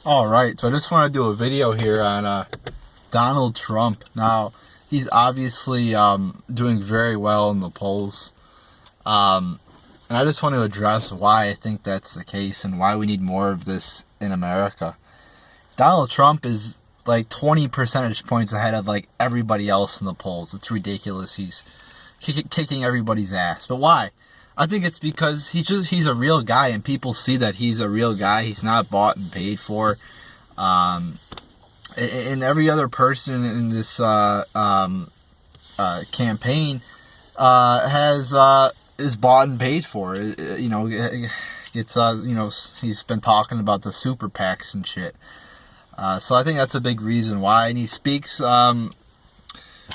Alright, so I just want to do a video here on Donald Trump. Now, he's obviously doing very well in the polls. And I just want to address why I think that's the case and why we need more of this in America. Donald Trump is like 20 percentage points ahead of like everybody else in the polls. It's ridiculous. He's kicking everybody's ass. But why? I think it's because he's a real guy, and people see that he's a real guy. He's not bought and paid for. And every other person in this campaign is bought and paid for. He's been talking about the super PACs and shit. So I think that's a big reason why, and he speaks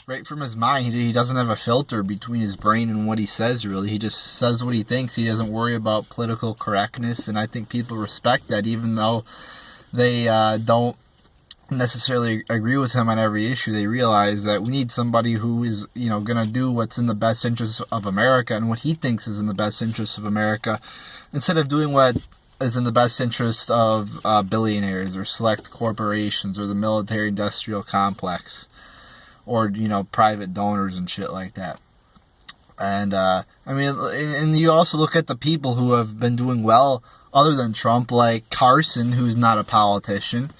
right from his mind. He doesn't have a filter between his brain and what he says, really. He just says what he thinks. He doesn't worry about political correctness, and I think people respect that, even though they don't necessarily agree with him on every issue. They realize that we need somebody who is, going to do what's in the best interest of America and what he thinks is in the best interest of America, instead of doing what is in the best interest of billionaires or select corporations or the military-industrial complex, or private donors and shit like that. And and you also look at the people who have been doing well other than Trump, like Carson, who's not a politician,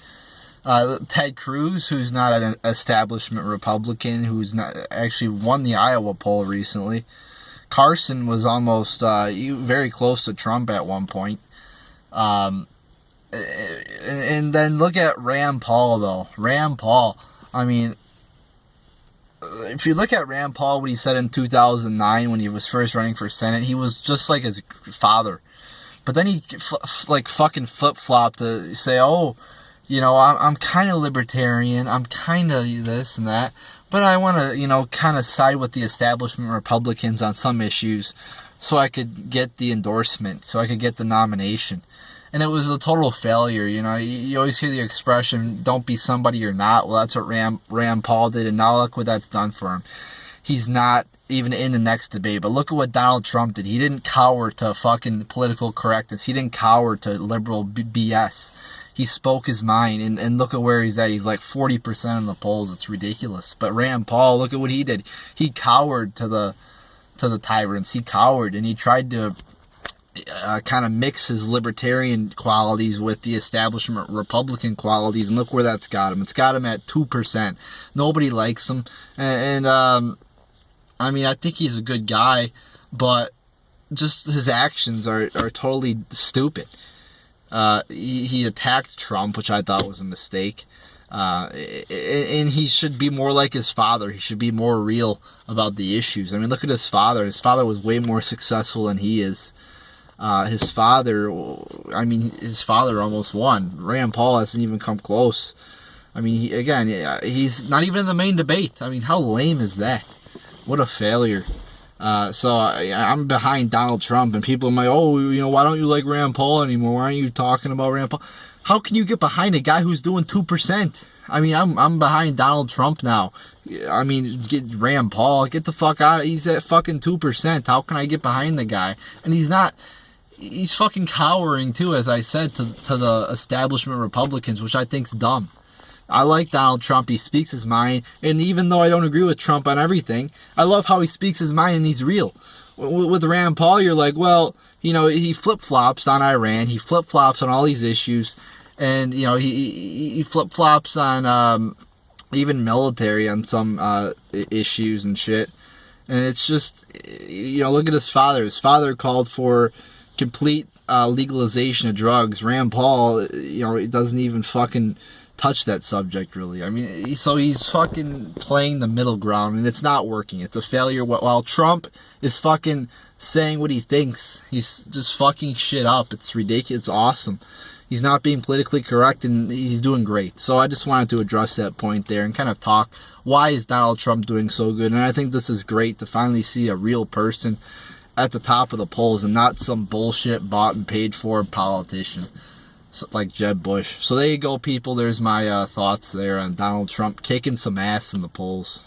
Ted Cruz, who's not an establishment Republican, who's not actually won the Iowa poll recently. Carson was almost very close to Trump at one point. And then look at Rand Paul, though. Rand Paul, if you look at Rand Paul, what he said in 2009 when he was first running for Senate, he was just like his father. But then he fucking flip-flopped to say, I'm kind of libertarian, I'm kind of this and that, but I want to, kind of side with the establishment Republicans on some issues so I could get the endorsement, so I could get the nomination. And it was a total failure. You always hear the expression, don't be somebody you're not. Well, that's what Rand Paul did, and now look what that's done for him. He's not even in the next debate. But look at what Donald Trump did. He didn't cower to fucking political correctness. He didn't cower to liberal BS. He spoke his mind, and look at where he's at. He's like 40% in the polls. It's ridiculous. But Rand Paul, look at what he did. He cowered to the tyrants. He cowered, and he tried to kind of mix his libertarian qualities with the establishment Republican qualities, and look where that's got him. It's got him at 2%. Nobody likes him, and I think he's a good guy, but just his actions are totally stupid. He attacked Trump, which I thought was a mistake. And he should be more like his father. He should be more real about the issues. Look at his father. His father was way more successful than he is. His father almost won. Rand Paul hasn't even come close. He's not even in the main debate. How lame is that? What a failure. So I'm behind Donald Trump, and people are like, why don't you like Rand Paul anymore? Why aren't you talking about Rand Paul? How can you get behind a guy who's doing 2%? I'm behind Donald Trump now. Get Rand Paul, get the fuck out. He's at fucking 2%. How can I get behind the guy? And he's not. He's fucking cowering too, as I said, to the establishment Republicans, which I think's dumb. I like Donald Trump. He speaks his mind, and even though I don't agree with Trump on everything, I love how he speaks his mind and he's real. With Rand Paul, you're like, well, he flip-flops on Iran, he flip-flops on all these issues, and he flip-flops on even military on some issues and shit. And it's just, look at his father. His father called for complete legalization of drugs. Rand Paul, it doesn't even fucking touch that subject, really. So he's fucking playing the middle ground, and it's not working. It's a failure. While Trump is fucking saying what he thinks, he's just fucking shit up. It's ridiculous. It's awesome. He's not being politically correct, and he's doing great. So I just wanted to address that point there and kind of talk, why is Donald Trump doing so good? And I think this is great to finally see a real person at the top of the polls and not some bullshit bought and paid for politician like Jeb Bush. So there you go, people. There's my thoughts there on Donald Trump kicking some ass in the polls.